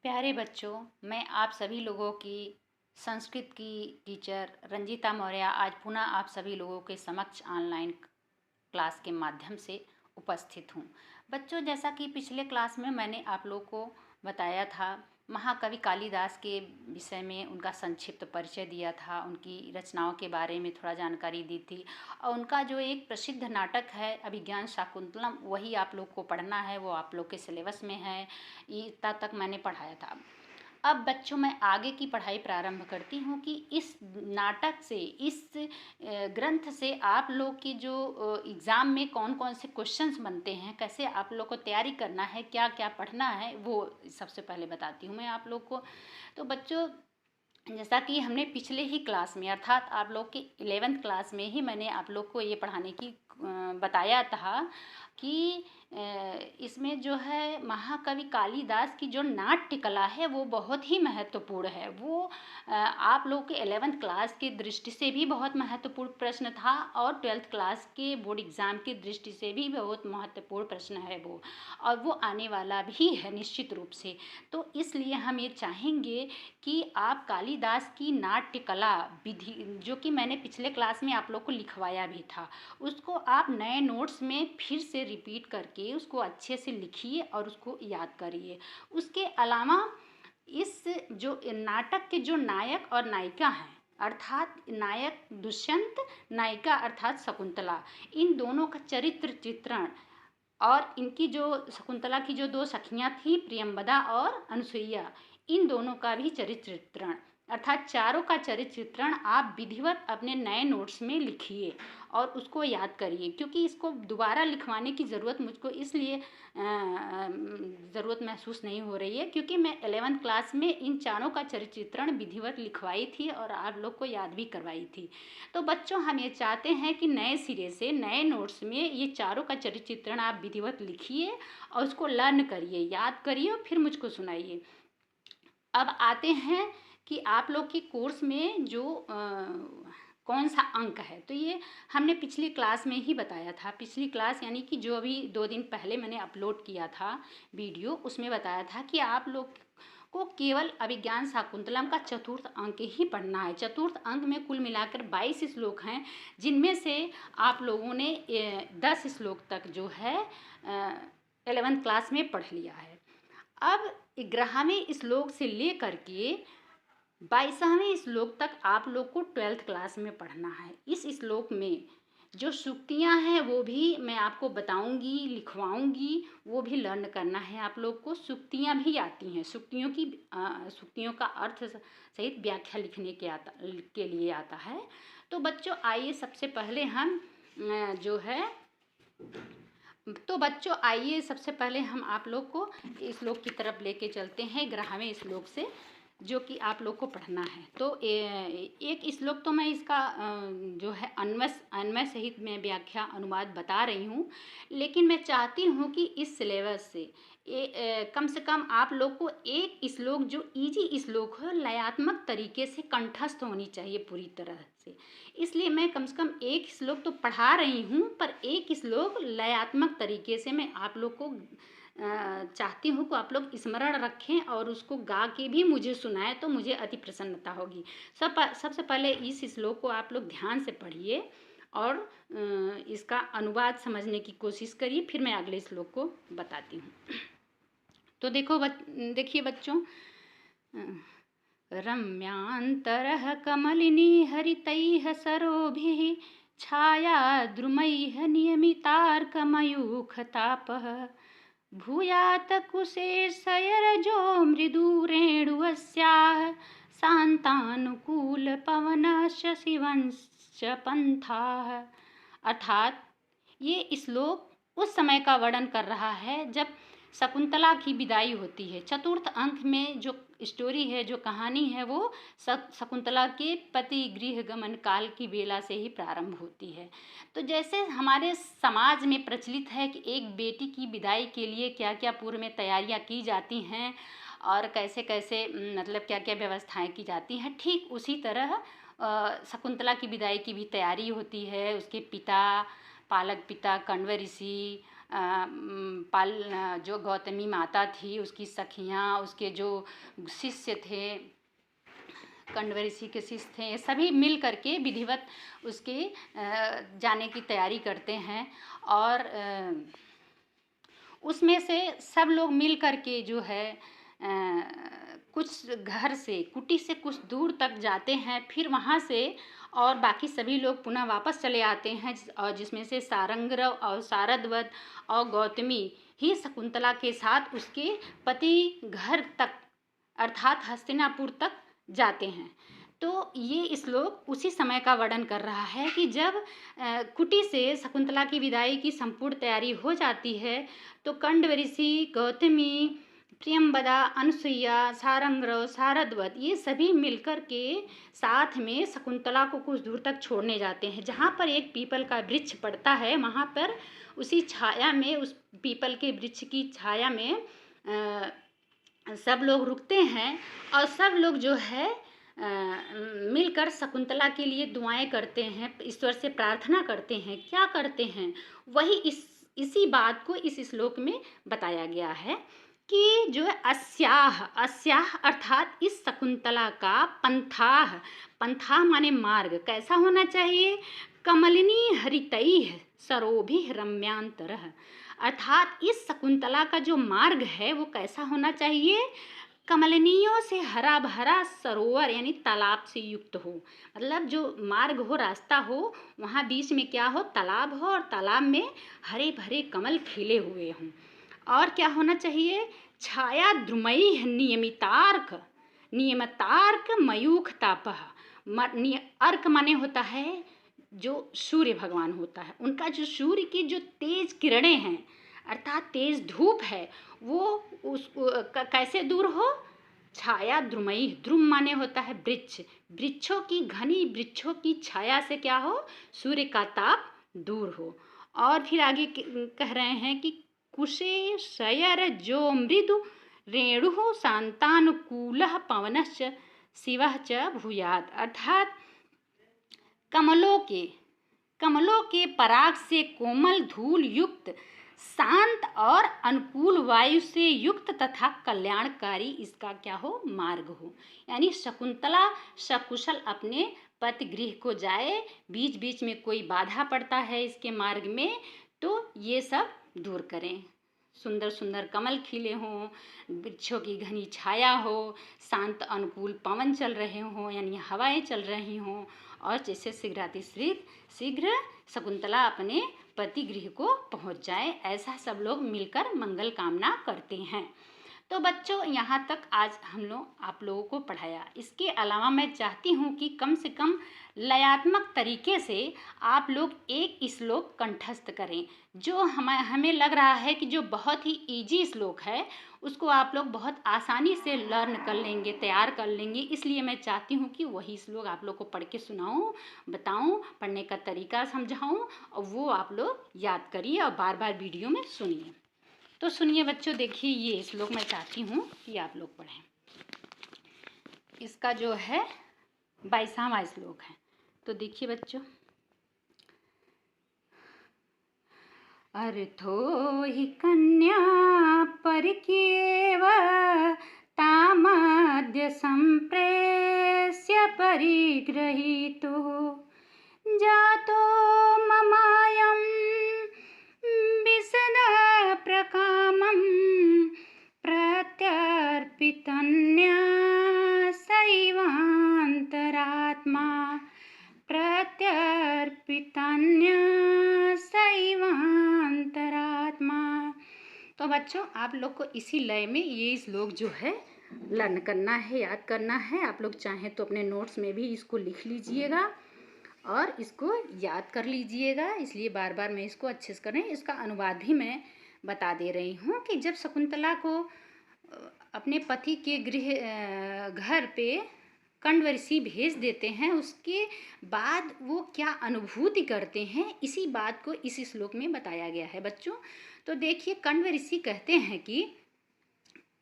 प्यारे बच्चों, मैं आप सभी लोगों की संस्कृत की टीचर रंजीता मौर्य आज पुनः आप सभी लोगों के समक्ष ऑनलाइन क्लास के माध्यम से उपस्थित हूँ। बच्चों, जैसा कि पिछले क्लास में मैंने आप लोगों को बताया था, महाकवि कालिदास के विषय में उनका संक्षिप्त परिचय दिया था, उनकी रचनाओं के बारे में थोड़ा जानकारी दी थी और उनका जो एक प्रसिद्ध नाटक है अभिज्ञान शाकुंतलम, वही आप लोग को पढ़ना है, वो आप लोग के सिलेबस में है। इतना तक मैंने पढ़ाया था। अब बच्चों, मैं आगे की पढ़ाई प्रारंभ करती हूँ कि इस नाटक से, इस ग्रंथ से आप लोग की जो एग्ज़ाम में कौन कौन से क्वेश्चंस बनते हैं, कैसे आप लोग को तैयारी करना है, क्या क्या पढ़ना है, वो सबसे पहले बताती हूँ मैं आप लोग को। तो बच्चों, जैसा कि हमने पिछले ही क्लास में अर्थात आप लोग के 11th क्लास में ही मैंने आप लोग को ये पढ़ाने की बताया था कि इसमें जो है महाकवि कालिदास की जो नाट्य कला है वो बहुत ही महत्वपूर्ण है। वो आप लोग के 11th क्लास की दृष्टि से भी बहुत महत्वपूर्ण प्रश्न था और 12th क्लास के बोर्ड एग्ज़ाम की दृष्टि से भी बहुत महत्वपूर्ण प्रश्न है वो, और वो आने वाला भी है निश्चित रूप से। तो इसलिए हम ये चाहेंगे कि आप कालिदास की नाट्य कला विधि, जो कि मैंने पिछले क्लास में आप लोग को लिखवाया भी था, उसको आप नए नोट्स में फिर से रिपीट करके उसको अच्छे से लिखिए और उसको याद करिए। उसके अलावा इस जो नाटक के जो नायक और नायिका हैं, अर्थात नायक दुष्यंत, नायिका अर्थात शकुंतला, इन दोनों का चरित्र चित्रण और इनकी जो शकुंतला की जो दो सखियां थी प्रियंवदा और अनुसुईया, इन दोनों का भी चरित्र चित्रण अर्थात चारों का चरित्र चित्रण आप विधिवत अपने नए नोट्स में लिखिए और उसको याद करिए, क्योंकि इसको दोबारा लिखवाने की ज़रूरत मुझको इसलिए ज़रूरत महसूस नहीं हो रही है क्योंकि मैं 11th क्लास में इन चारों का चरित्र चित्रण विधिवत लिखवाई थी और आप लोग को याद भी करवाई थी। तो बच्चों, हम ये चाहते हैं कि नए सिरे से नए नोट्स में ये चारों का चरित्र चित्रण आप विधिवत लिखिए और उसको लर्न करिए, याद करिए और फिर मुझको सुनाइए। अब आते हैं कि आप लोग की कोर्स में जो कौन सा अंक है, तो ये हमने पिछली क्लास में ही बताया था। पिछली क्लास यानी कि जो अभी 2 दिन पहले मैंने अपलोड किया था वीडियो, उसमें बताया था कि आप लोग को केवल अभिज्ञान शाकुंतलम का चतुर्थ अंक ही पढ़ना है। चतुर्थ अंक में कुल मिलाकर 22 श्लोक हैं, जिनमें से आप लोगों ने 10 श्लोक तक जो है 11th क्लास में पढ़ लिया है। अब 11वें श्लोक से लेकर के 22वें श्लोक तक आप लोग को 12th क्लास में पढ़ना है। इस श्लोक में जो सूक्तियाँ हैं वो भी मैं आपको बताऊंगी, लिखवाऊंगी, वो भी लर्न करना है आप लोग को। सूक्तियाँ भी आती हैं, सूक्तियों का अर्थ सहित व्याख्या लिखने के लिए आता है। तो बच्चों, आइए सबसे पहले हम जो है तो बच्चों आइए सबसे पहले हम आप लोग को श्लोक की तरफ लेके चलते हैं 11वें श्लोक से, जो कि आप लोग को पढ़ना है। तो एक श्लोक तो मैं इसका जो है अन्वय सहित मैं व्याख्या अनुवाद बता रही हूँ, लेकिन मैं चाहती हूँ कि इस सिलेबस से कम से कम आप लोग को एक श्लोक जो इजी श्लोक हो, लयात्मक तरीके से कंठस्थ होनी चाहिए पूरी तरह से। इसलिए मैं कम से कम एक श्लोक तो पढ़ा रही हूँ, पर एक श्लोक लयात्मक तरीके से मैं आप लोग को चाहती हूँ कि आप लोग स्मरण रखें और उसको गा के भी मुझे सुनाएं, तो मुझे अति प्रसन्नता होगी। सबसे पहले इस श्लोक को आप लोग ध्यान से पढ़िए और इसका अनुवाद समझने की कोशिश करिए, फिर मैं अगले श्लोक को बताती हूँ। तो देखिए बच्चों, रम्यांतरः कमलिनी हरितैः सरोभिः छायाद्रुमैः नियमितार्कमयूखतापः भूयात् कुशेशयरजो मृदुरेणुवस्याः शान्तानुकूलपवनश्च शिवंश्च पन्थाः। अर्थात ये श्लोक उस समय का वर्णन कर रहा है जब शकुंतला की विदाई होती है। चतुर्थ अंक में जो स्टोरी है, जो कहानी है, वो शकुंतला के पति गृह गमन काल की बेला से ही प्रारंभ होती है। तो जैसे हमारे समाज में प्रचलित है कि एक बेटी की विदाई के लिए क्या क्या पूर्व में तैयारियां की जाती हैं और कैसे कैसे मतलब क्या क्या व्यवस्थाएं की जाती हैं, ठीक उसी तरह शकुंतला की विदाई की भी तैयारी होती है। उसके पिता, पालक पिता कण्व ऋषि, जो गौतमी माता थी, उसकी सखियाँ, उसके जो शिष्य थे, कंडव ऋषि के शिष्य थे, ये सभी मिल करके विधिवत उसके जाने की तैयारी करते हैं। और उसमें से सब लोग मिल करके जो है कुछ घर से, कुटी से कुछ दूर तक जाते हैं, फिर वहाँ से और बाकी सभी लोग पुनः वापस चले आते हैं। और जिसमें से सारंगरव और सारद्वत और गौतमी ही शकुंतला के साथ उसके पति घर तक अर्थात हस्तिनापुर तक जाते हैं। तो ये श्लोक उसी समय का वर्णन कर रहा है कि जब कुटी से शकुंतला की विदाई की संपूर्ण तैयारी हो जाती है, तो कंडव ऋषि, गौतमी, प्रियंवदा, अनुसुईया, सारंगरव, सारद्वत ये सभी मिलकर के साथ में शकुंतला को कुछ दूर तक छोड़ने जाते हैं। जहाँ पर एक पीपल का वृक्ष पड़ता है, वहाँ पर उसी छाया में, उस पीपल के वृक्ष की छाया में सब लोग रुकते हैं और सब लोग जो है मिलकर शकुंतला के लिए दुआएं करते हैं, ईश्वर से प्रार्थना करते हैं। क्या करते हैं, वही इसी बात को इस श्लोक में बताया गया है कि जो है अस्याह अर्थात इस शकुंतला का पंथा माने मार्ग कैसा होना चाहिए, कमलिनी हरितैः सरोभिः रम्यांतरः, अर्थात इस शकुंतला का जो मार्ग है वो कैसा होना चाहिए, कमलनियों से हरा भरा सरोवर यानी तालाब से युक्त हो। मतलब जो मार्ग हो, रास्ता हो, वहाँ बीच में क्या हो, तालाब हो, और तालाब में हरे भरे कमल खिले हुए हों। और क्या होना चाहिए, छाया द्रुमैः नियमतार्क मयूख तापः। अर्क माने होता है जो सूर्य भगवान होता है, उनका जो सूर्य की जो तेज किरणें हैं अर्थात तेज धूप है, वो कैसे दूर हो, छाया द्रुमई, द्रुम माने होता है वृक्ष, वृक्षों की घनी वृक्षों की छाया से क्या हो, सूर्य का ताप दूर हो। और फिर आगे कह रहे हैं कि कुशे शयर जो मृदु रेणु शांतानुकूलः पवनश्च शिवः च भूयात्, अर्थात कमलों के पराग से कोमल धूल युक्त, शांत और अनुकूल वायु से युक्त तथा कल्याणकारी इसका क्या हो, मार्ग हो। यानी शकुंतला सकुशल अपने पति गृह को जाए, बीच बीच में कोई बाधा पड़ता है इसके मार्ग में तो ये सब दूर करें। सुंदर सुंदर कमल खिले हों, वृक्षों की घनी छाया हो, शांत अनुकूल पवन चल रहे हों यानी हवाएं चल रही हों, और जैसे शीघ्र शकुंतला अपने पति गृह को पहुंच जाए, ऐसा सब लोग मिलकर मंगल कामना करते हैं। तो बच्चों, यहाँ तक आज हम लोग आप लोगों को पढ़ाया। इसके अलावा मैं चाहती हूँ कि कम से कम लयात्मक तरीके से आप लोग एक श्लोक कंठस्थ करें। जो हमें लग रहा है कि जो बहुत ही इजी श्लोक है उसको आप लोग बहुत आसानी से लर्न कर लेंगे, तैयार कर लेंगे। इसलिए मैं चाहती हूँ कि वही श्लोक आप लोग को पढ़ के सुनाऊँ, बताऊँ, पढ़ने का तरीका समझाऊँ और वो आप लोग याद करिए और बार बार वीडियो में सुनिए। तो सुनिए बच्चों, देखिए ये श्लोक मैं चाहती हूँ कि आप लोग पढ़ें। इसका जो है 22वां श्लोक है। तो देखिए बच्चों, अर्थो हि कन्या परिक्येव तामद्य संप्रेष्य परिगृहीतो जातो ममायं विशद प्रकामं प्रत्यर्पितन्या सैवान्तरात्मा सैवान्तरात्मा। तो बच्चों, आप लोग को इसी लय में ये श्लोक जो है लर्न करना है, याद करना है। आप लोग चाहें तो अपने नोट्स में भी इसको लिख लीजिएगा और इसको याद कर लीजिएगा। इसलिए बार बार मैं इसको अच्छे से करें। इसका अनुवाद भी मैं बता दे रही हूँ कि जब शकुंतला को अपने पति के घर पे कंडव ऋषि भेज देते हैं, उसके बाद वो क्या अनुभूति करते हैं, इसी बात को इस श्लोक में बताया गया है बच्चों। तो देखिए, कंडव ऋषि कहते हैं कि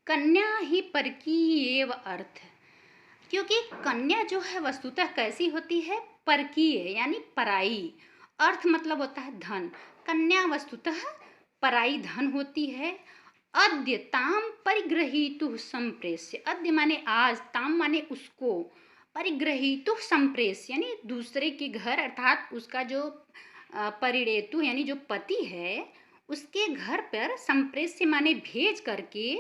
कन्या ही परकीयेव अर्थ, क्योंकि कन्या जो है वस्तुतः कैसी होती है, परकीय यानी पराई। अर्थ मतलब होता है धन। कन्या वस्तुतः पराई धन होती है। अद्य ताम परिग्रहीतुः संप्रेष्य, अद्य माने आज, ताम माने उसको, परिग्रहीतुः संप्रेष्य यानी दूसरे के घर, अर्थात उसका जो परिणेतु यानी जो पति है उसके घर पर, संप्रेष्य माने भेज करके,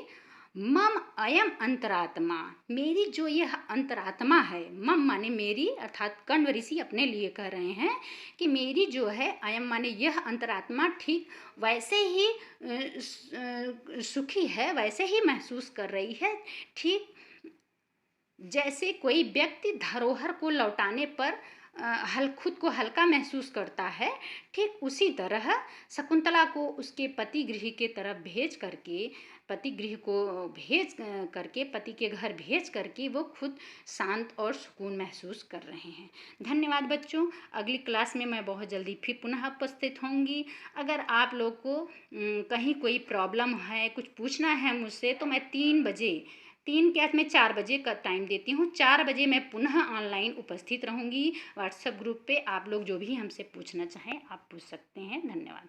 मम अयम अंतरात्मा, मेरी जो यह अंतरात्मा है, मम माने मेरी, अर्थात कण्व ऋषि अपने लिए कह रहे हैं कि मेरी जो है, अयम माने यह अंतरात्मा ठीक वैसे ही सुखी है, वैसे ही महसूस कर रही है, ठीक जैसे कोई व्यक्ति धरोहर को लौटाने पर खुद को हल्का महसूस करता है, ठीक उसी तरह शकुंतला को उसके पति गृह के तरफ भेज करके, पति गृह को भेज करके, पति के घर भेज करके वो खुद शांत और सुकून महसूस कर रहे हैं। धन्यवाद बच्चों। अगली क्लास में मैं बहुत जल्दी फिर पुनः उपस्थित होंगी। अगर आप लोग को कहीं कोई प्रॉब्लम है, कुछ पूछना है मुझसे, तो मैं 3 बजे, 4 बजे का टाइम देती हूँ। 4 बजे मैं पुनः ऑनलाइन उपस्थित रहूँगी। व्हाट्सएप ग्रुप पे आप लोग जो भी हमसे पूछना चाहें आप पूछ सकते हैं। धन्यवाद।